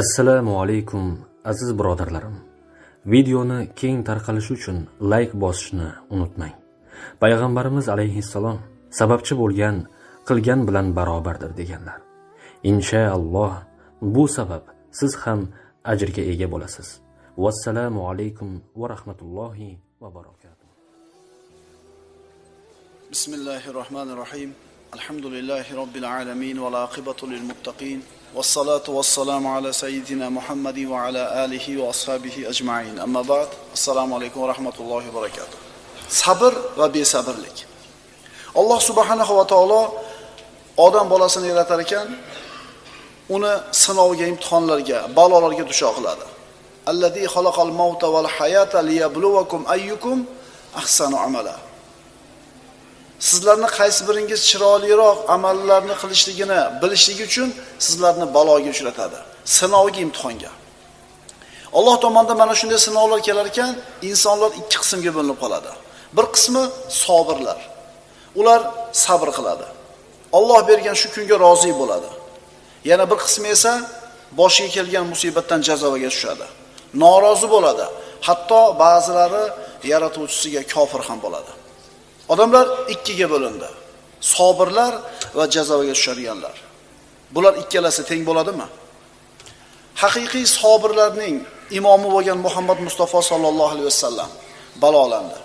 Assalomu alaykum aziz birodarlarim. Videoni keng tarqalishi uchun like bosishni unutmang. Payg'ambarimiz alayhissalom sababchi bo'lgan qilgan bilan barobardir deganlar. Inshaalloh bu sabab siz ham ajrga ega bo'lasiz. Vassalomu alaykum va rahmatullohi va barakatuh. Bismillahirrahmanirrahim. Alhamdulillahi robbil alamin va aqibatu lil muttaqin. Wassalatu wassalamu ala sayyidina Muhammadin va ala alihi va ashabihi ajma'in. Amma ba'd. Assalomu alaykum va rahmatullohi va barakatuh. Sabr va besabrlik. Alloh subhanahu va taolo odam bolasini yaratar ekan, uni sinovga, imtihonlarga, balolarga duchor qiladi. Allazi xalaqal mauta val hayata liyabluwakum ayyukum ahsanu amala. Sizlarni qaysi biringiz chiroyliroq amallarni qilishligini bilishligi uchun sizlarni baloga uchratadi, sinovga, imtihonga. Alloh tomonidan mana shunday sinovlar kelar ekan, insonlar ikki qismga bo'linib qoladi. Bir qismi sabirlar. Ular sabr qiladi. Alloh bergan shu kunga rozi bo'ladi. Yana bir qismi esa boshiga kelgan musibatdan jazoga tushadi. Norozi bo'ladi. Hatto ba'zilari yaratuvchisiga kofir ham bo'ladi. Odamlar ikkiga bo'lindi. Sabirlar va jazoga tushadiganlar. Bular ikkalasi teng bo'ladimi? Haqiqiy sabirlarning imomi bo'lgan Muhammad Mustafa sallallohu alayhi vasallam balolandi.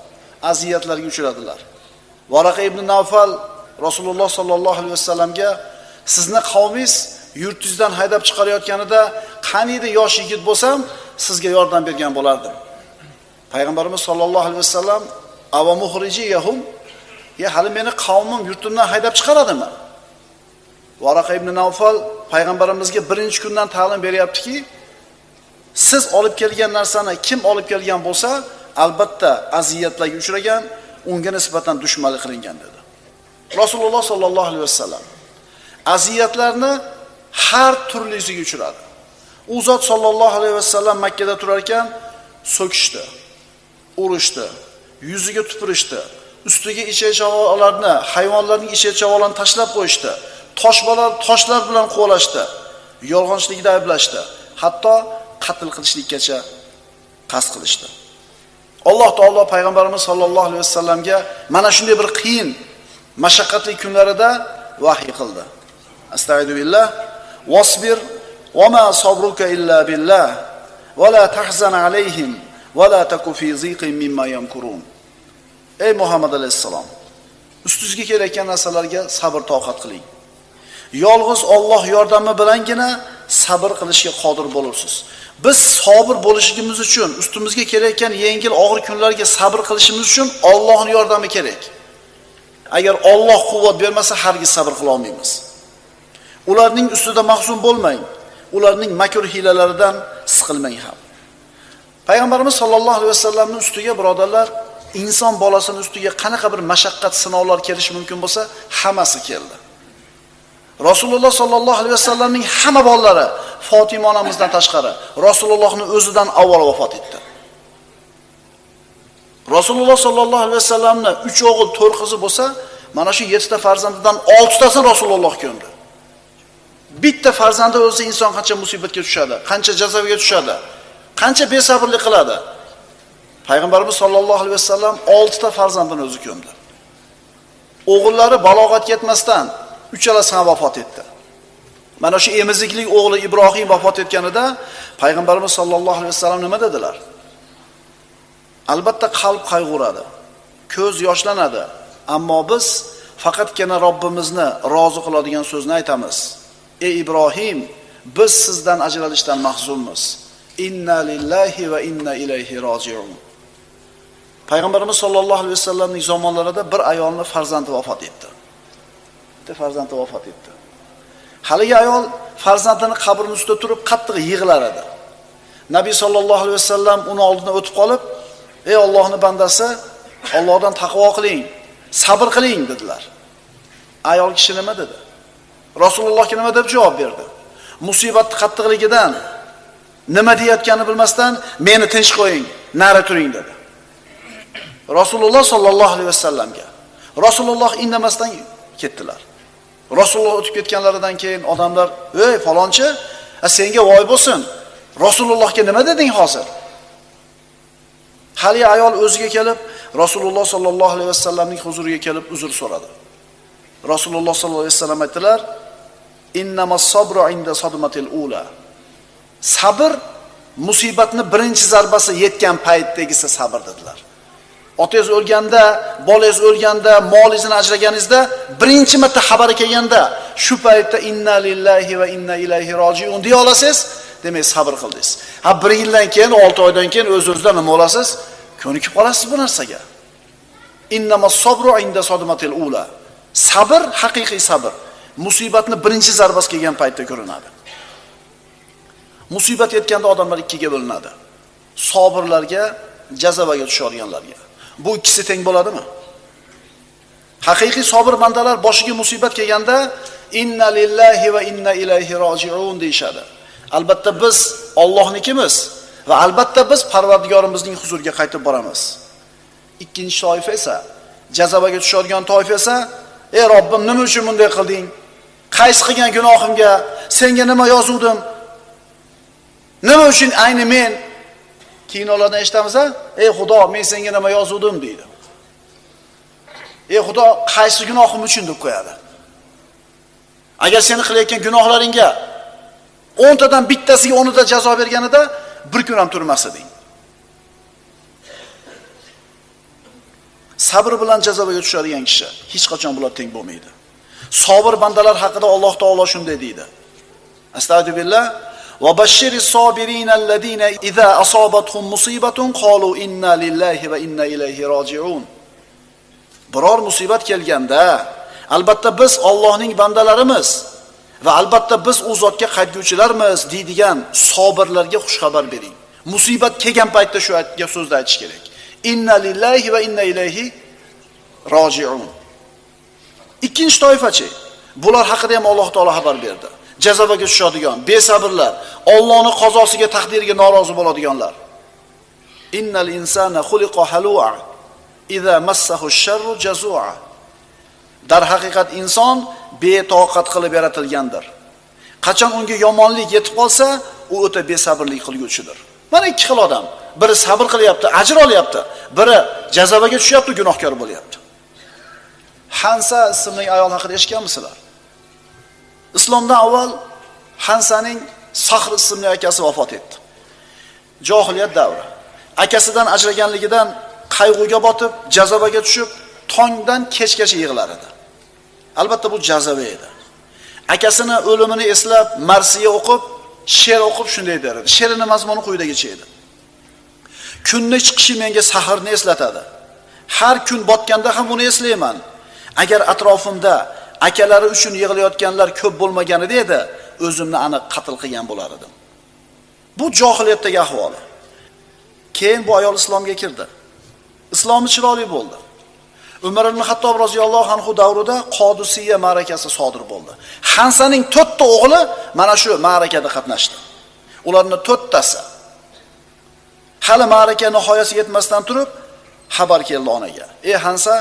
Aziyatlarga uchradilar. Varaqa ibn Nawfal Rasululloh sallallohu alayhi vasallamga sizni qavmingiz yurtingizdan haydab chiqarayotganida qaniydi yosh yigit bo'lsam sizga yordam bergan bo'lardim. Payg'ambarimiz sallallohu alayhi vasallam ava muhrijiyahum, ya hali meni qavmim yurtimdan haydab chiqaradimi? Varaqa ibn Nawfal payg'ambarimizga birinchi kundan ta'lim beryaptiki, siz olib kelgan narsani kim olib kelgan bo'lsa, albatta aziyatlarga uchragan, unga nisbatan dushmanlik qilingan dedi. Rasululloh sallallohu alayhi vasallam aziyatlarni har turlisiga uchradi. U zot sallallohu alayhi vasallam Makka da turar ekan, so'kishdi, urishdi, yuziga tupurishdi, ustiga ichak-chavolarni, hayvonlarning ichak-chavolarini tashlab qo'yishdi, toshlar bilan qo'lashdi, yolg'onchilikda ayblashdi, hatto qatl qilishlikkacha qasd qilishdi. Alloh taolo payg'ambarimiz sallallohu alayhi vasallamga mana shunday bir qiyin, mashaqqatli kunlarida vahiy qildi. Astagfiru billah, wasbir wa ma sabruka illa billah va la tahzan alayhim va la taku fi ziqin mimma yamkurun. Ey Muhammad alayhisalom, ustingizga kelayotgan narsalarga sabr toqat qiling. Yolg'iz Alloh yordami bilangina sabr qilishga qodir bo'lursiz. Biz sabr bo'lishimiz uchun, ustimizga kelayotgan yengil og'ir kunlarga sabr qilishimiz uchun Allohning yordami kerak. Agar Alloh quvvat bermasa, hargiz sabr qila olmaymiz. Ularning ustida mahzun bo'lmang. Ularning makr hilalaridan siqilmang ham. Payg'ambarimiz sallallohu alayhi vasallamning ustiga birodarlar, inson bolasining ustiga qanaqa bir mashaqqat, sinovlar kelishi mumkin bo'lsa, hammasi keldi. Rasululloh sallallohu alayhi vasallamning hamma bolalari, Fatima onamizdan tashqari, Rasulullohning o'zidan avval vafot etdi. Rasululloh sallallohu alayhi vasallamning 3 o'g'il, 4 qizi bo'lsa, mana shu 7 ta farzandidan 6 tasini Rasululloh ko'mdi. Bitta farzandi o'lsa inson qancha musibatga tushadi, qancha jazoga tushadi, qancha besabrlik qiladi. Payg'ambarimiz sallallohu alayhi vasallam 6 ta farzandini o'zi ko'mdi. O'g'illari balog'atga yetmasdan uchalasi ham vafot etdi. Mana shu emiziklik o'g'li Ibrohim vafot etganida payg'ambarimiz sallallohu alayhi vasallam nima dedilar? Albatta qalb qayg'uradi, ko'z yoshlanadi, ammo biz faqatgina Robbimizni rozi qiladigan so'zni aytamiz. Ey Ibrohim, biz sizdan ajralishdan mahzunmiz. Inna lillahi va inna ilayhi roji'un. Payg'ambarimiz sallallohu alayhi vasallamning zamonlarida bir ayolning farzandi vafot etdi. Bitta farzandi vafot etdi. Haligi ayol farzandini qabrining ustida turib qattiq yig'lar edi. Nabiy sallallohu alayhi vasallam uni oldidan o'tib qolib, "Ey Allohning bandasi, Allohdan taqvo qiling, sabr qiling" dedilar. Ayol kishi nima dedi? Rasulullohga nima deb javob berdi? Musibatning qattiqligidan nima deyotganini bilmasdan, "Meni tinch qo'ying, nari turing" dedi. Rasululloh sallallohu alayhi vasallamga. Rasululloh indamasdan ketdilar. Rasululloh o'tib ketganlaridan keyin odamlar, "Ey falonchi, Senga voy bo'lsin. Rasulullohga nima deding hozir? Hali ayol o'ziga kelib, Rasululloh sallallohu alayhi vasallamning huzuriga kelib uzr so'radi. Rasululloh sallallohu alayhi vasallam aytdilar: "Innamas sabru inda sadmatil ula." Sabr musibatni birinchi zarbasi yetgan paytdagisi sabr dedilar. Otangiz o'lganda, bolangiz o'lganda, molingizdan ajraganingizda birinchi marta xabari kelganda, shu paytda inna lillahi va inna ilayhi rojiun deya olasiz, demak sabr qildingiz. Ha 1 yildan keyin, 6 oydan keyin o'z-o'zidan nima olasiz? Ko'nikib qolasiz bu narsaga. Innamas sabru inda sadmatil ula. Sabr haqiqiy sabr. Musibatni birinchi zarbasi kelgan paytda ko'rinadi. Musibat yetganda odamlar ikkiga bo'linadi. Sabirlarga, jazabaga tushadiganlarga. Bu ikkisi teng bo'ladimi? Haqiqiy sabr bandalar boshiga musibat kelganda inna lillahi va inna ilayhi rojiun deyshadi. Albatta biz Allohnikimiz va albatta biz Parvardigorimizning huzuriga qaytib boramiz. Ikkinchi toifa esa, jazabaga tushadigan toifa esa, ey Robbim, nima uchun bunday qilding? Qaysi qilgan gunohimga senga nima yozuvdim? Nima uchun ayni men? Kinolardan eshitamiz, ey Xudo, men senga nima yozuvdim deydi. Ey Xudo, qaysi gunohim uchun deb qo'yadi. Agar seni qilayotgan gunohlaringga 10 tadan bittasiga 10 da jazo berganida bir kun ham turmas eding. Sabr bilan jazoga tushadigan kishi hech qachon bular teng bo'lmaydi. Sabr bandalar haqida Alloh taolo shunday deydi. Astagfirullah. Va bashshiris sabirina alladina idza asabatuhum musibatun qalu inna lillahi va inna ilayhi rojiun. Biror musibat kelganda, albatta biz Allohning bandalarimiz va albatta biz u zotga qaytguvchilarmiz deydigan sabirlarga xush xabar bering. Musibat kelgan paytda shu so'zni aytish kerak. Inna lillahi va inna ilayhi rojiun. Ikkinchi toifachi, bular haqida ham Alloh taolo xabar berdi. Jazoga tushadigan besabrlar, Allohning qazosiga, taqdiriga norozi bo'ladiganlar. Innal insana xuliqa halu'a idza massahu ash-sharru jazua. Dar haqiqat inson betoqat qilib yaratilgandir. Qachon unga yomonlik yetib qolsa, u o'ta besabrlik qilguvchidir. Mana ikki xil odam. Biri sabr qilyapti, ajr olyapti, biri jazoga tushyapti, gunohkor bo'lyapti. Hansa ismli ayol haqida eshitganmisizlar? Islomdan avval Hansaning Sahr ismli akasi vafot etdi. Jahiliyat davri. Akasidan ajraganligidan qayg'uga botib, jazoga tushib, tongdan kechgacha yig'lar edi. Albatta bu jazoba edi. Akasini o'limini eslab, marsiya o'qib, she'r o'qib shunday der edi. She'rining mazmuni quyidagicha edi. Kunni chiqishi menga sahrni eslatadi. Har kun botganda ham uni eslayman. Agar atrofimda akalari uchun yig'layotganlar ko'p bo'lmaganida edi, o'zimni aniq qatl qilgan bo'lar edim. Bu jahiliyatdagi ahvoli. Keyin bu ayol islomga kirdi. Islomi chiroyli bo'ldi. Umar ibn Xattob roziyallohu anhu davrida Qodisiyya ma'rakasi sodir bo'ldi. Hansaning 4 ta o'g'li mana shu ma'rakada qatnashdi. Ularning 4 tasi hali ma'raka nihoyasiga yetmasdan turib xabar keldi onaga. Ey Hansa,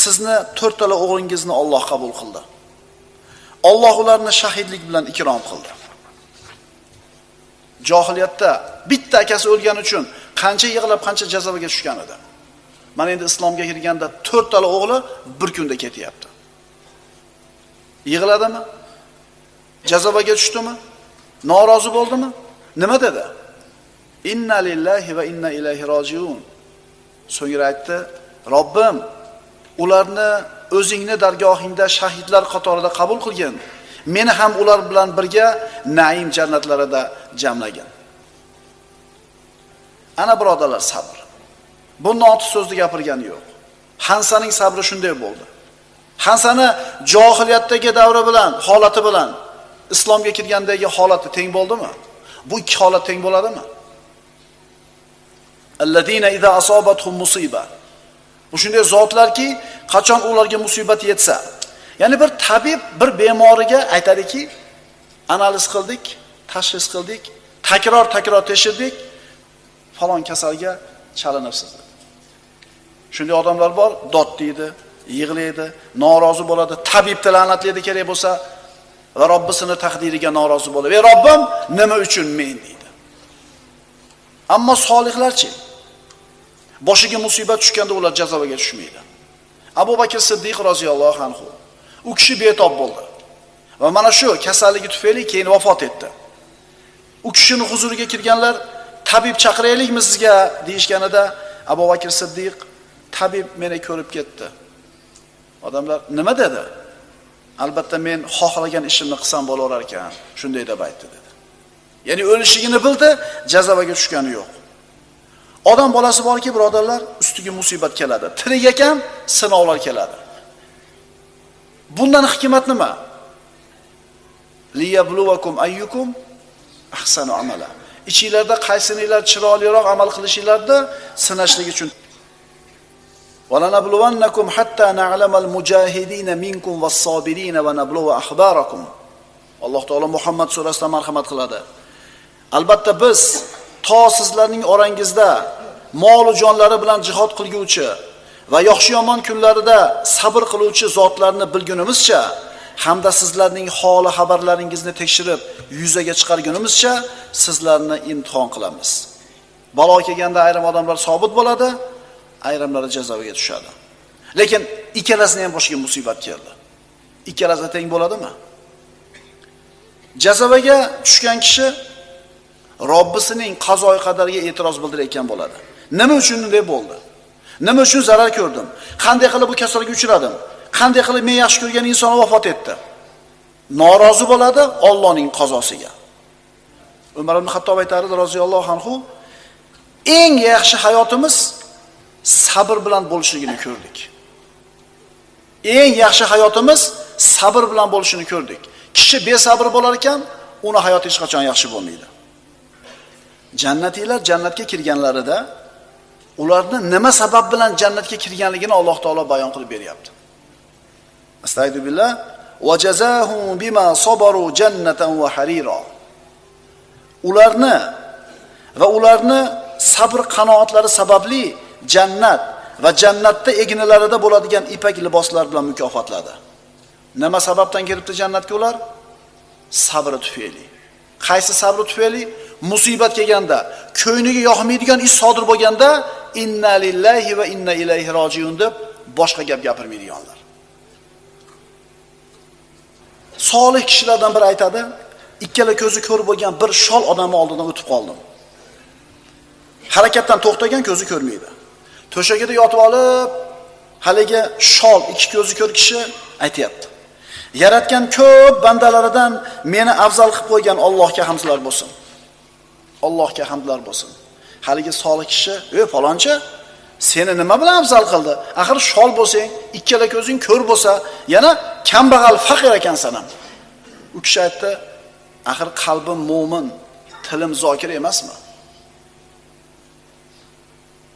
sizni 4 tala o'g'lingizni Alloh qabul qildi. Alloh ularni shahidlik bilan ikrom qildi. Jahiliyatda bitta akasi o'lgani uchun qancha yig'lab, qancha jazoga tushgan edi. Mana endi islomga kirganda 4 tala o'g'li bir kunda ketyapti. Yig'ladimi? Jazoga tushdimi? Norozi bo'ldimi? Nima dedi? Inna lillahi va inna ilayhi rojiun. So'ngra aytdi: Robbim, ularni o'zingni dargohingda shahidlar qatorida qabul qilgin. Meni ham ular bilan birga naim jannatlarida jamlagin. Ana birodarlar, sabr. Bundan ortiq so'zni gapirgani yo'q. Hansaning sabri shunday bo'ldi. Hansani jahiliyatdagi davri bilan, holati bilan islomga kirgandagi holati teng bo'ldimi? Bu ikki holat teng bo'ladimi? Alladina idza asabatuhum musiba. Bu shunday zotlarki, qachon ularga musibat yetsa, ya'ni bir tabib bir bemoriga aytadiki, analiz qildik, tashxis qildik, takror tekshirdik, falon kasalga chalinibsiz. Shunday odamlar bor, dod deydi, yig'laydi, norozi bo'ladi, tabibni la'natlaydi kerak bo'lsa, va Robbisining taqdiriga norozi bo'lib, "Ey Robbim, nima uchun men?" deydi. Ammo solihlarchi? Boshiga musibat tushganda ular jazoga tushmaydi. Abu Bakr Siddiq roziyallohu anhu u kishi betob bo'ldi va mana shu kasalligi tufayli keyin vafot etdi. U kishining huzuriga kirganlar, "Tabib chaqiraylikmi sizga?" deyishganida Abu Bakr Siddiq, "Tabib meni ko'rib ketdi." Odamlar, "Nima dedi?" "Albatta men xohlagan ishimni qilsam bo'lar ekan, shunday deb aytdi" dedi. Ya'ni o'lishigini bildi, jazoga tushgani yo'q. Odam bolasi borki, birodarlar, ustiga musibat keladi. Tirik ekan, sinovlar keladi. Bundan hikmat nima? Liyabluwakum ayyukum ahsanu amala. Ichingizda qaysinilar chiroyliroq amal qilishingizda sinashlik uchun. Walanabluwannakum hatta na'lamal mujahidin minkum was-sabirin wa nabluwa akhbarakum. Alloh taolo Muhammad surasida marhamat qiladi. Albatta biz to sizlarning orangizda mol va jonlari bilan jihad qilguvchi va yaxshi yomon kunlarida sabr qiluvchi zotlarni bilgunimizcha hamda sizlarning holi xabarlaringizni tekshirib yuzaga chiqargunimizcha sizlarni imtihon qilamiz. Balo kelganda ayrim odamlar sobit bo'ladi, ayrimlari jazoga tushadi. Lekin ikkalasining ham boshiga musibat keldi. Ikkalasi teng bo'ladimi? Jazoga tushgan kishi Robbisining qazoy qadariga e'tiroz bildirayotgan bo'ladi. Nima uchun bunday bo'ldi? Nima uchun zarar ko'rdim? Qanday qilib bu kasallikka uchradim? Qanday qilib men yaxshi ko'rgan inson vafot etdi? Norozi bo'ladi Allohning qazosiga. Umar ibn Xattob aytardi roziyallohu anhu, eng yaxshi hayotimiz sabr bilan bo'lishligini ko'rdik. Eng yaxshi hayotimiz sabr bilan bo'lishini ko'rdik. Kishi besabr bo'lar ekan, uni hayoti hech qachon yaxshi bo'lmaydi. Jannatiylar jannatga kirganlarida ularni nima sabab bilan jannatga kirganligini Alloh taolo bayon qilib beryapti. Astagfirullah va jazahum bima sabaru jannatan va harira. Ularni sabr qanoatlari sababli jannat va jannatda egnilarida bo'ladigan ipak liboslar bilan mukofotladi. Nima sababdan kiribdi jannatga ular? Sabr tufayli. Qaysi sabr tufayli? Musibat kelganda, ko'yniga yoqmaydigan ish sodir bo'lganda, inna lillahi va inna ilayhi rojiun deb boshqa gap gapirmaydiganlar. Solih kishilardan biri aytadi, ikkala ko'zi ko'r bo'lgan bir shol odamning oldidan o'tib qoldim. Harakatdan to'xtagan, ko'zi ko'rmaydi. To'shagida yotib olib, haligi shol ikki ko'zi ko'r kishi aytayapti. Yaratgan ko'p bandalaridan meni afzal qilib qo'ygan Allohga hamdlar bo'lsin. Allohga hamdlar bo'lsin. Haligi solih kishi, "Ey falonchi, seni nima bilan afzal qildi? Axir shol bo'lsang, ikkala ko'zing ko'r bo'lsa, yana kambag'al faqir ekansan ham." U kishi aytdi, "Axir qalbim mo'min, tilim zokir emasmi?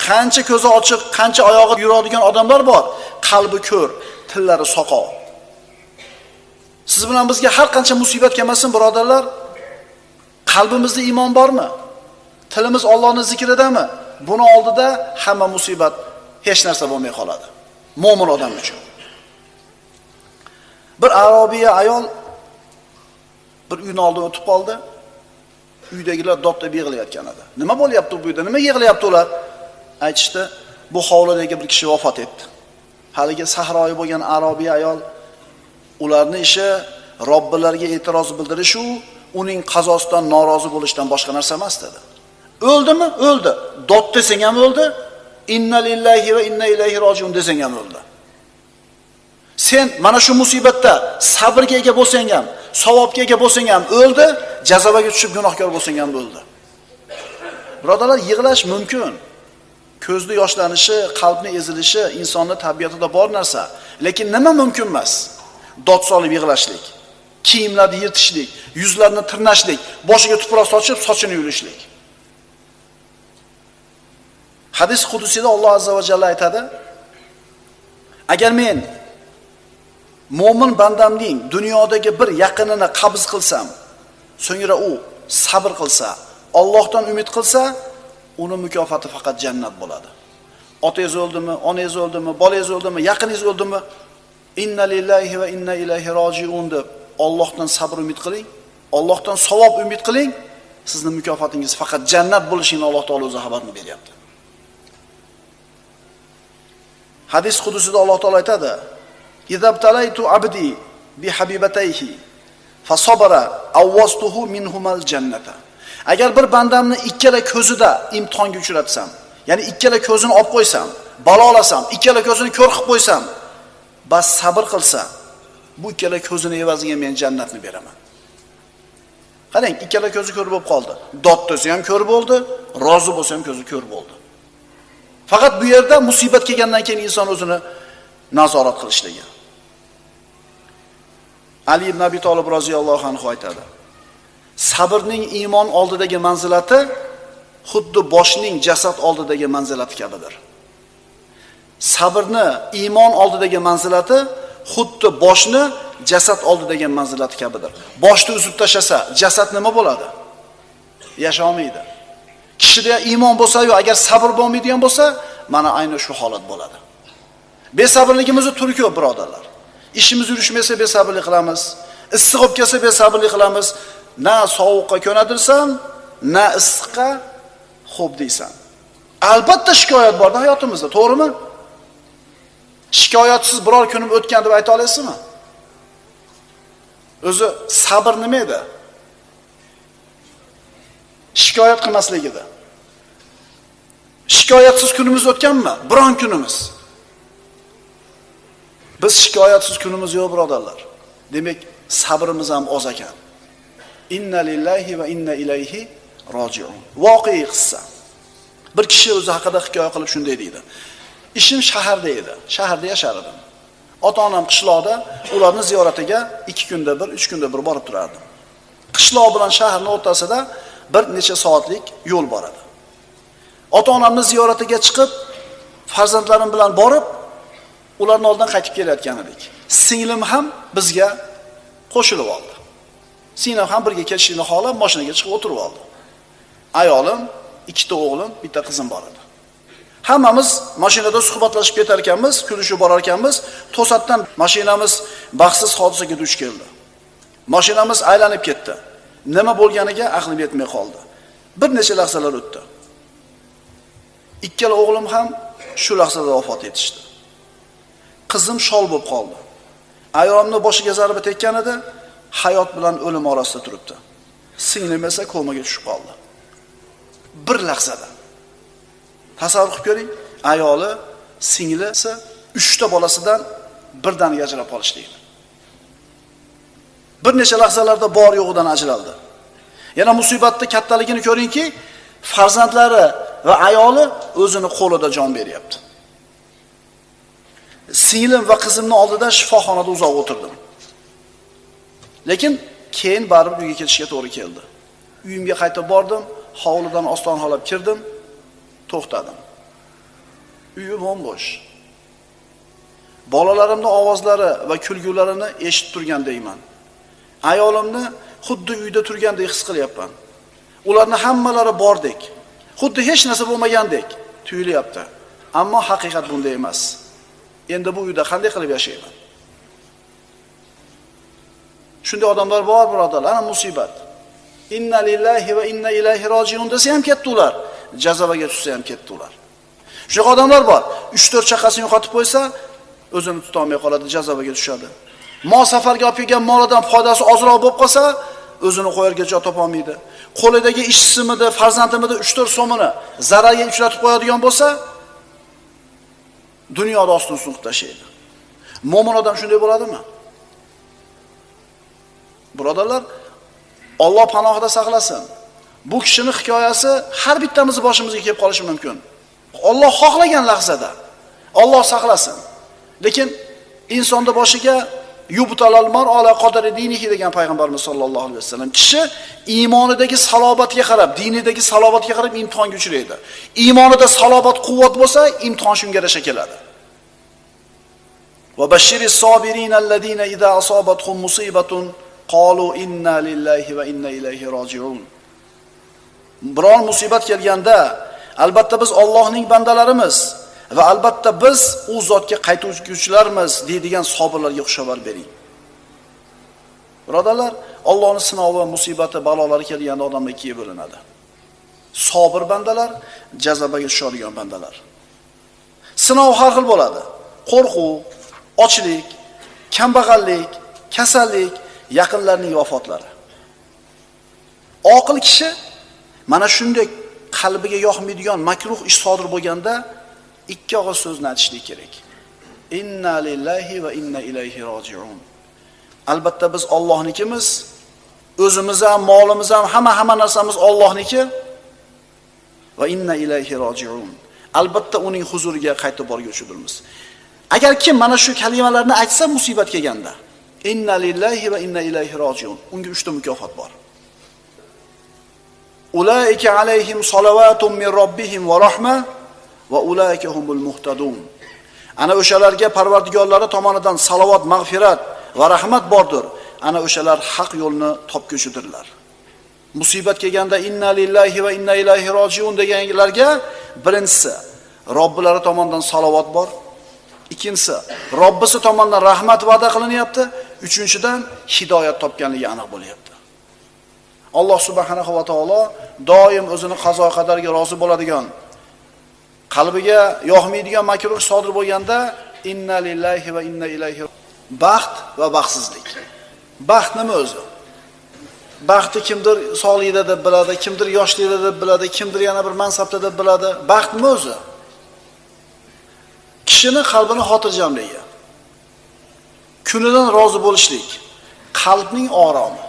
Qancha ko'zi ochiq, qancha oyog'i yuradigan odamlar bor, qalbi ko'r, tillari soqov. Siz bilan bizga har qancha musibat kelmasin, birodarlar, qalbimizda iymon bormi? Tilimiz Allohning zikridami? Buni oldida hamma musibat hech narsa bo'lmay qoladi. Mo'min odam uchun. Bir arobiya ayol bir uyning oldidan o'tib qoldi. Uydagilar dod-deb yig'layotgan edi. Nima bo'lyapti bu uyda? Nima yig'layapti ular? Aytishdi, bu hovlidagi bir kishi vafot etdi. Haligi sahroyi bo'lgan arobiya ayol ularning ishi Robbilariga e'tiroz bildirish uning qazosidan norozi bo'lishdan boshqa narsa emas dedi. O'ldimi? O'ldi. Dod desang ham o'ldi. Inna lillahi va inna ilayhi rojiun desang ham o'ldi. Sen mana shu musibatda sabrga ega bo'lsang ham, savobga ega bo'lsang ham o'ldi, jazoga tushib gunohkor bo'lsang ham o'ldi. Birodarlar, yig'lash mumkin. Ko'zning yoshlanishi, qalbning ezilishi insonning tabiatida bor narsa. Lekin nima mumkin emas? Dod solib yig'lashlik, kiyimlarni yirtishlik, yuzlarni tirnashlik, boshiga tuproq sochib, sochini yulishlik. Hadis qudusida Alloh azza va jalla aytadi: "Agar men mo'min bandamning dunyodagi bir yaqinini qabz qilsam, so'ngra u sabr qilsa, Allohdan umid qilsa, uni mukofoti faqat jannat bo'ladi. Otangiz o'ldimi, onangiz o'ldimi, bolangiz o'ldimi, yaqiningiz o'ldimi? Inna lillahi va inna ilayhi rojiun deb Allohdan sabr umid qiling, Allohdan savob umid qiling. Sizning mukofotingiz faqat jannat bo'lishini Alloh taolo o'zi xabarini beryapti. Hadis qudusida Alloh taolo aytadi: "Izabtalaytu abdi bi habibatayhi fa sabara awwastuhu minhumal jannata." Agar bir bandamni ikkala ko'zida imtihonga uchratsam, ya'ni ikkala ko'zini olib qo'ysam, balolasam, ikkala ko'zini ko'r qilib qo'ysam, bas sabr qilsa, bu ikkala ko'zini evaziga men jannatni beraman. Qarang, ikkala ko'zi ko'r bo'lib qoldi. Dod desa ham ko'r bo'ldi, rozi bo'lsa ham ko'zi ko'r bo'ldi. Faqat bu yerda musibat kelgandan keyin inson o'zini nazorat qilishligi. Ali ibn Abi Talib roziyallohu anhu aytadi: "Sabrning iymon oldidagi manzilati xuddi boshning jasad oldidagi manzilati kabidir." Sabrni iymon oldidagi manzilati xuddi boshni jasad oldidagi manzilati kabidir. Boshni uzib tashlasa, jasad nima bo'ladi? Yasholmaydi. Kishida iymon bo'lsa-yu, agar sabr bo'lmaydigan bo'lsa, mana ayni shu holat bo'ladi. Besabrligimizning turi ko'p, birodarlar. Ishimiz yurishmasa besabrlik qilamiz. Issiq bo'lib kelsa besabrlik qilamiz. Na sovuqqa ko'nadirsan, na issiqqa xo'p deysan. Albatta shikoyat borda hayotimizda, to'g'rimi? Shikoyatsiz biror kunim o'tgan deb ayta olasizmi? O'zi sabr nima edi? Shikoyat qilmaslik edi. Shikoyatsiz kunimiz o'tganmi? Biron kunimiz. Biz shikoyatsiz kunimiz yo'q, birodarlar. Demak, sabrimiz ham oz ekan. Inna lillahi va inna ilayhi roji'un. Voqea qissa. Bir kishi o'zi haqida hikoya qilib shunday deydi: "Ishim shaharda edi. Shaharda yashar edim. Ota-onam qishloqda, ularni ziyoratiga 2 kunda bir, 3 kunda bir borib turardim. Qishloq bilan shaharning o'rtasida bir necha soatlik yo'l bor edi. Ota-onamni ziyoratiga chiqib, farzandlarim bilan borib, ularning oldidan qaytib kelayotgan edik. Singlim ham bizga qo'shilib oldi. Singlim ham birga ketishini xohlab mashinaga chiqib o'tirib oldi. Ayolim, 2 ta o'g'lim, 1 ta qizim bor edi. Hammamiz mashinada suhbatlashib ketar ekanmiz, kulishib borar ekanmiz. To'satdan mashinamiz baxtsiz hodisaga duch keldi. Mashinamiz aylanib ketdi. Nima bo'lganiga aqlim yetmay qoldi. Bir necha lahzalar o'tdi. Ikkala o'g'lim ham shu lahzada vafot etishdi. Qizim shol bo'lib qoldi. Ayolimning boshiga zarba tekkan edi, hayot bilan o'lim orasida turibdi. Singlim esa komaga tushib qoldi. Bir lahzada. Tasavvur qilib ko'ring, ayoli, singlisi 3 ta bolasidan birdaniga ajrab qolishdi. Bir necha lahzalarda bor yo'g'idan ajraldi. Yana musibatni kattaligini ko'ringki, farzandlari va ayoli o'zini qo'lida jon beryapti. Singlim va qizimning oldida shifoxonada uzoq o'tirdim. Lekin keyin baribir uyga ketishga to'g'ri keldi. Uyimga qaytib bordim, hovlidan ostonxonalab kirdim, to'xtadim. Uyi bo'sh. Bolalarimning ovozlari va kulgularini eshitib turgandayman. Ayolimni xuddi uyda turgandek his qilyapman. Ularni hammalari bordek, xuddi hech narsa bo'lmagandek tuyulyapti. Ammo haqiqat bunday emas. Endi bu uyda qanday qilib yashayman? Shunday odamlar bor, birodarlar, ana musibat. Inna lillahi va inna ilayhi roji'un desa ham ketdi ular. Jazobaga tushsa ham ketdi ular. Shu odamlar bor. 3-4 chaqasini yo'qotib qo'ysa, o'zini tuta olmay qoladi, jazobaga tushadi. Mol safarga olib kelgan molidan foydasi ozroq bo'lib qolsa, o'zini qo'yarga joy topa olmaydi. Qo'lidagi ishchisimidi, farzandimidi 3-4 so'mini zararga uchratib qo'yadigan bo'lsa, dunyoda ostin sunqib tashlaydi. Mo'min odam shunday bo'ladimi? Birodarlar, Alloh panohida saqlasin. Bu kishining hikoyasi har bittamiz boshimizga kelib qolishi mumkin. Alloh xohlagan lahzada Alloh saqlasin. Lekin insonning boshiga yubtalal mar ala qadari dinihi degan payg'ambarimiz sollallohu alayhi vasallam, kishi iymonidagi salobatga qarab, dinidagi salobatga qarab imtihonga uchraydi. Iymonida salobat, quvvat bo'lsa, imtihon shunga yarasha keladi. Va bashiris sobirin allazina idza asabatuhum musibatun qalu inna lillahi va inna ilayhi roji'un. Biron musibat kelganda, albatta biz Allohning bandalarimiz va albatta biz u zotga qaytuvchilarmiz deydigan sobirlarga xushxabar bering. Birodarlar, Allohning sinovi, musibati, balolari kelganda odamlar ikkiga bo'linadi. Sabr bandalar, jazabaga tushadigan bandalar. Sinov har xil bo'ladi. Qo'rquv, ochlik, kambag'allik, kasallik, yaqinlarning vafotlari. Oqil kishi mana shunday qalbiga yoqmaydigan makruh ish sodir bo'lganda ikki og'iz so'zni aytishlik kerak. Inna lillahi va inna ilayhi roji'un. Albatta biz Allohnikimiz, o'zimiz ham, molimiz ham, hamma narsamiz Allohniki va inna ilayhi roji'un. Albatta uning huzuriga qaytib borguvchidirmiz. Agar kim mana shu kalimalarni aytsa musibat kelganda, inna lillahi va inna ilayhi roji'un, unga 3 ta mukofot bor. Ulaika alayhim salavatun min robbihim va rahma va ulaika humul muhtadun. Ana o'shalarga Parvardigorlari tomonidan salovat, mag'firat va rahmat bordir. Ana o'shalar haq yo'lni topguchidirlar. Musibat kelganda inna lillahi va inna ilayhi roji'un deganlarga birinchisi Robbilari tomonidan salovat bor. Ikkinchisi Robbisi tomonidan rahmat va'da qilinyapti. Uchinchidan hidoyat topganligi aniq bo'lyapti. Alloh subhanahu va taolo doim o'zini qazo qadariga rozi bo'ladigan, qalbiga yoqmaydigan makruh sodir bo'lganda inna lillahi va inna ilayhi. Baxt va baxtsizlik. Baxt nima o'zi? Baxtni kimdir sog'ligida deb biladi, kimdir yoshligida deb biladi, kimdir yana bir mansabda deb biladi. Baxt nima o'zi? Kishini qalbini xotirjamligi, kunidan rozi bo'lishlik, qalbning oromi.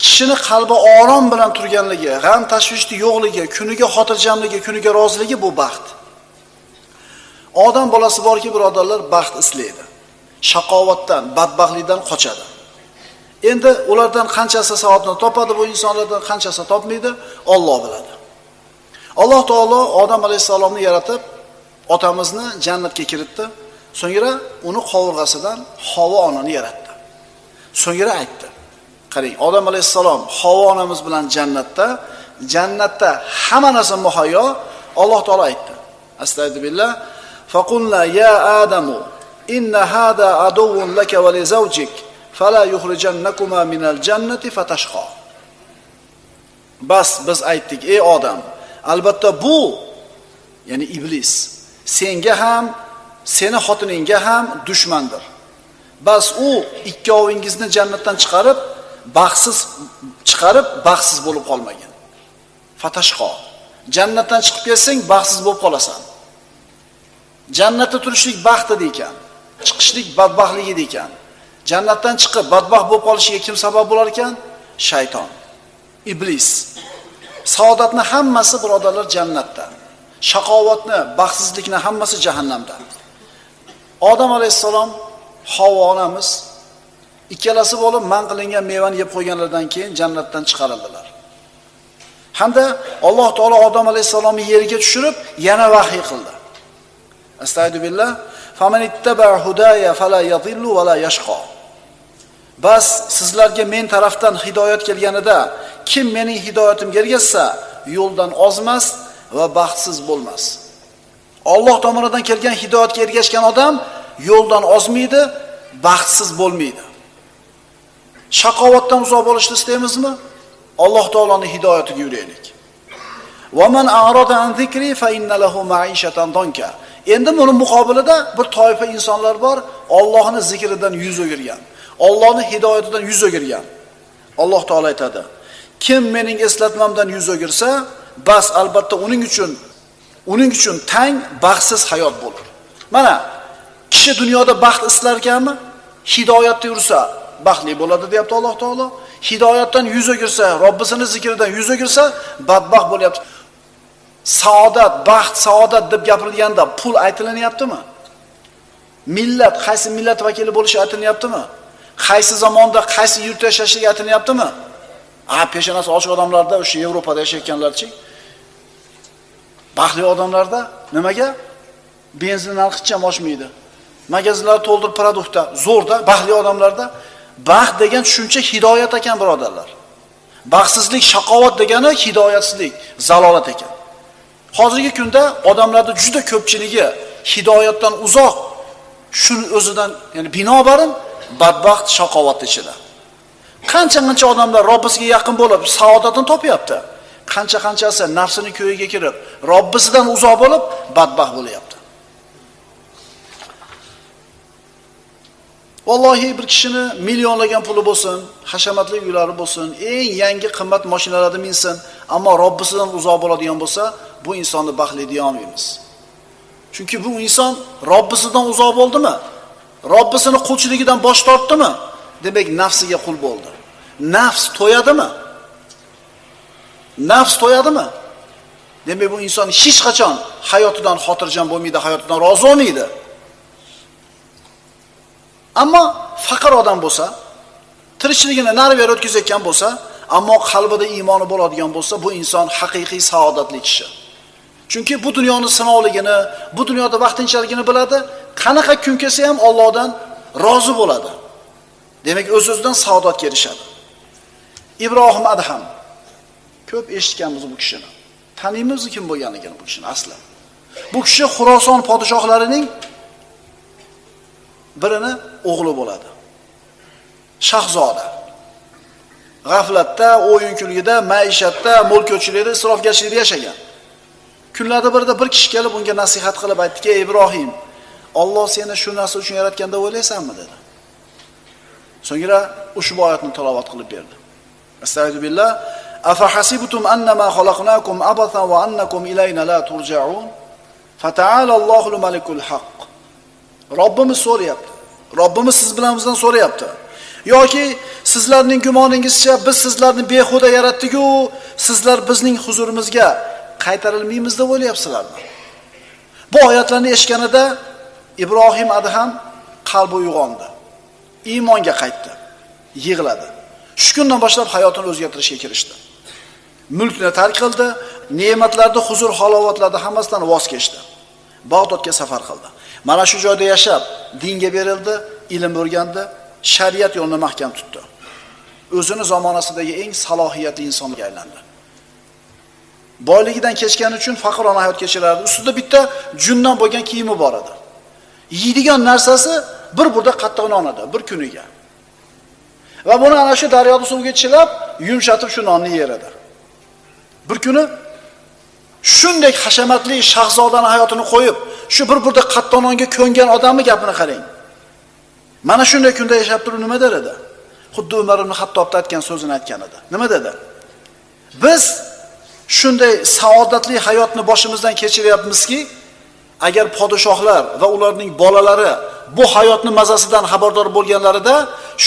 Kishini qalbi orom bilan turganligi, g'am tashvishli yo'qligi, kuniga xotirjamligi, kuniga roziligi bu baxt. Odam bolasi borki, birodarlar, baxt islaydi. Shaqovatdan, badbaxtlikdan qochadi. Endi ulardan qanchasi savobni topadi, bu insonlardan qanchasi topmaydi, Alloh biladi. Alloh taolo Odam alayhisalomni yaratib, otamizni jannatga kiritdi. So'ngra uni qovurg'asidan Havo onani yaratdi. So'ngra aytdi: qarang, Odam alayhisalom Havo onamiz bilan jannatda hamma narsa muhayyo. Alloh taolo aytdi: Astagfirullah, faqulna ya Adamu inna hada aduwwun laka va li zawjik fala yukhrijannakuma minal jannati fatashqa. Bas biz aytdik, ey odam, albatta bu, ya'ni iblis, senga ham, seni xotiningga ham dushmandir. Bas u ikkovingizni jannatdan chiqarib baxtsiz bo'lib qolmagan. Fatashqa. Jannatdan chiqib kelsang baxtsiz bo'lib qolasan. Jannatda turishlik baxt ekan, chiqishlik badbaxtlik ekan. Jannatdan chiqib badbaxt bo'lib qolishiga kim sabab bo'lar ekan? Shayton, iblis. Saodatni hammasi birodarlar jannatda. Shaqovatni, baxtsizlikni hammasi jahannamda. Odam alayhisalom, Havo onamiz ikkalasi bo'lib man qilingan mevani yeb qo'yganlardan keyin jannatdan chiqarildilar. Hamda Alloh taolo Odam alayhisalomni yerga tushirib yana vahiy qildi. Astagfirullah, faman ittaba hudaya fala yadhillu va la yashqa. Bas sizlarga men tarafdan hidoyat kelganida kim mening hidoyatimga ergashsa, yo'ldan ozmas va baxtsiz bo'lmas. Alloh tomonidan kelgan hidoyatga ergashgan odam yo'ldan ozmaydi, baxtsiz bo'lmaydi. Shaqovatdan uzoq bo'lishni istaymizmi? Alloh taoloning hidoyatiga yuraylik. Va man a'rada an zikri fa inna lahu ma'ishatan danka. Endi buni muqobilida bir toifa insonlar bor, Allohning zikridan yuz o'girgan, Allohning hidoyatidan yuz o'girgan. Alloh taolo aytadi: kim mening eslatmamdan yuz o'girsa, bas albatta uning uchun tang baxtsiz hayot bo'lur. Mana kishi dunyoda baxt islar ekanmi? Hidoyatda yursa baxtli bo'ladi deyapti Alloh taolo. Hidoyatdan yuz o'girsa, Robbisining zikridan yuz o'girsa, badbaxt bo'lyapti. Saodat, baxt, saodat deb gapirilganda pul aytilinyaptimi? Millat, qaysi millat vakili bo'lishi aytilyaptimi? Qaysi zamonda, qaysi yurtda yashashligi aytilyaptimi? Peshonasi ochiq odamlarda, o'sha Yevropada yashayotganlarchi. Baxtli odamlarda nimaga? Benzin narxi ham oshmaydi. Magazinlar to'ldirib produktda, zo'rda, baxtli odamlarda baxt degan tushuncha hidoyat ekan, birodarlar. Baxtsizlik, shaqovat degani hidoyatsizlik, zalolat ekan. Hozirgi kunda odamlarda juda ko'pchiligi hidoyatdan uzoq, shuni o'zidan, ya'ni binobarin badbaxt shaqovat ichida. Qancha odamlar Robbisiga yaqin bo'lib, saodatini topyapti. Qanchasi nafsining ko'yiga kirib, Robbisidan uzoq bo'lib, badbaxt bo'lyapti. Vallohi bir kishini millionlagan puli bo'lsin, hashamatli uylari bo'lsin, eng yangi qimmat mashinalarda minsin, ammo Robbisidan uzoq bo'ladigan bo'lsa, bu insonni baxtli deya olmaymiz. Chunki bu inson Robbisidan uzoq bo'ldimi? Robbisini qulchiligidan bosh tortdimi? Demak, nafsiga qul bo'ldi. Nafs to'yadimi? Nafs to'yadimi? Demak, bu inson hech qachon hayotidan xotirjam bo'lmaydi, hayotidan rozi bo'lmaydi. Ammo faqir odam bo'lsa, tirikchiligini nari-beri o'tkazayotgan bo'lsa, ammo qalbida iymoni bo'ladigan bo'lsa, bu inson haqiqiy saodatli kishi. Chunki bu dunyoning sinovligini, bu dunyoda vaqtinchaligini biladi, qanaqa kun kelsa ham Allohdan rozi bo'ladi. Demak, o'z-o'zidan saodatga erishadi. Ibrohim Adham. Ko'p eshitganmiz bu kishini. Taniymiz kim bo'lganligini bu kishini asli. Bu kishi Xuroson podshohlarining birini o'g'li bo'ladi. Shahzoda. G'aflatda, o'yin-kulgida, maishatda, mulk-ko'chilikda, isrofgarchilikda yashagan. Kunlarda birida bir kishi kelib unga nasihat qilib aytdiki: "Ey Ibrohim, Alloh seni shu narsa uchun yaratganda o'ylaysanmi?" dedi. So'ngra ushbu oyatni tilovat qilib berdi. Astagfirullah. Afa hasibtum annama khalaqnakum abathan wa annakum ilayna la turja'un? Fata'ala Allohul malikul haq. Robbimiz so'rayapti. Robbimiz siz bilan bizdan so'rayapti. Yoki sizlarning gumoningizcha biz sizlarni behuda yaratdik-ku, sizlar bizning huzurimizga qaytarilmaymiz deb o'ylayapsizlarmi? Bu oyatlarni eshitganida Ibrohim Adham qalbi uyg'ondi. Iymonga qaytdi. Yig'ladi. Shu kundan boshlab hayotini o'zgartirishga kirishdi. Mulkni tark qildi, ne'matlarni, huzur, halovatlarni hammasidan voz kechdi. Bag'dodga safar qildi. Mana shu joyda yashab, dinga berildi, ilm o'rgandi, shariat yo'lini mahkam tutdi. O'zini zamonasidagi eng salohiyatli insonga aylandi. Boyligidan kechgani uchun faqirona hayot kechirardi. Ustida bitta jundan bo'lgan kiyimi bor edi. Yeydigan narsasi bir burda qattiq non edi, bir kuniga. Va buni ana shu daryoda suvga chilab, yumshatib shu nonni yer edi. Bir kuni shunday hashamatli shahzodaning hayotini qo'yib, shu bir burda qattiq nonga ko'ngan odamning gapini qarang. Mana shunday kunda yashab turib nima der edi? Xuddi Umar ibn Xattobda aytgan so'zini aytgan edi. Nima dedi? Biz shunday saodatli hayotni boshimizdan kechiryapmizki, agar podshohlar va ularning bolalari bu hayotning mazasidan xabardor bo'lganlarida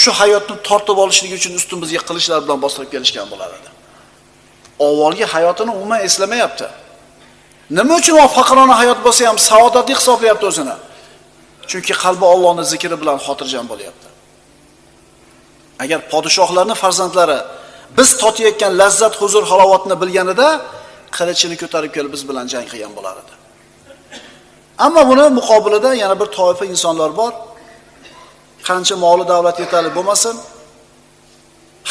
shu hayotni tortib olishligi uchun ustimizga qilichlar bilan bostirib kelishgan bo'lar edi. Avvalgi hayotini umuman eslamayapti. Nima uchun u faqirona hayot bo'lsa ham saodatli hisoblayapti o'zini? Chunki qalbi Allohning zikri bilan xotirjam bo'lyapti. Agar podshohlarning farzandlari biz totayotgan lazzat, huzur, halovatni bilganida qilichini ko'tarib kelib biz bilan jang qilgan bo'lar edi. Ammo buni muqobilida yana bir toifa insonlar bor. Qancha moli davlat yetarli bo'lmasin,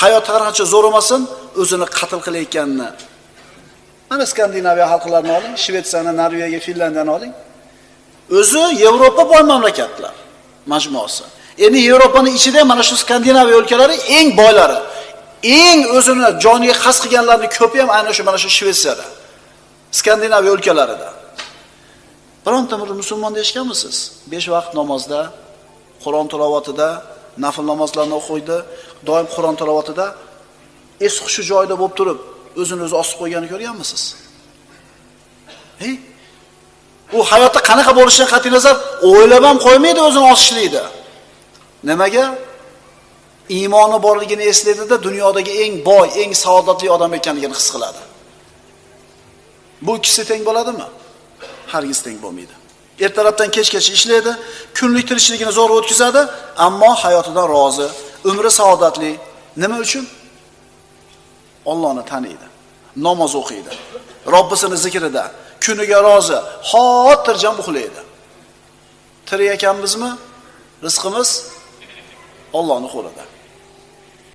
hayot har qancha zo'r bo'lmasin, o'zini qatl qilayotganini. Mana Skandinaviya xalqlarini oling, Shvetsiyani, Norvegiya, Finlandiyani oling. O'zi Yevropa boy mamlakatlar majmuasi. Endi Yevropaning ichida mana shu Skandinaviya o'lkalari eng boylari. Eng o'zini joniga qasd qilganlarning ko'pi ham aynan shu mana shu Shvetsiyada. Skandinaviya o'lkalarida. Bironta bir musulmon deyishganmisiz? 5 vaqt namozda, Qur'on tilovatida, nafl namozlarni o'qiydi, doim Qur'on tilovatida es-hushi joyida bo'lib turib, o'zini o'zi osib qo'yganini ko'rganmisiz? U hayotda qanaqa bo'lishidan qat'iy nazar o'ylab ham qo'ymaydi o'zini osishlikda. Nimaga? Iymoni borligini eslaydi-da, dunyodagi eng boy, eng saodatli odam ekanligini his qiladi. Bu ikkisi teng bo'ladimi? Hargiz teng bo'lmaydi. Ertalabdan kechgacha ishlaydi, kunlik tirikchiligini zo'r o'tkazadi, ammo hayotidan rozi, umri saodatli. Nima uchun? Allohni taniydi, namoz o'qiydi, Robbisini zikrida, kuniga rozi, xotirjam uxlaydi. Tirik ekanmizmi? Rizqimiz Allohning qo'lida.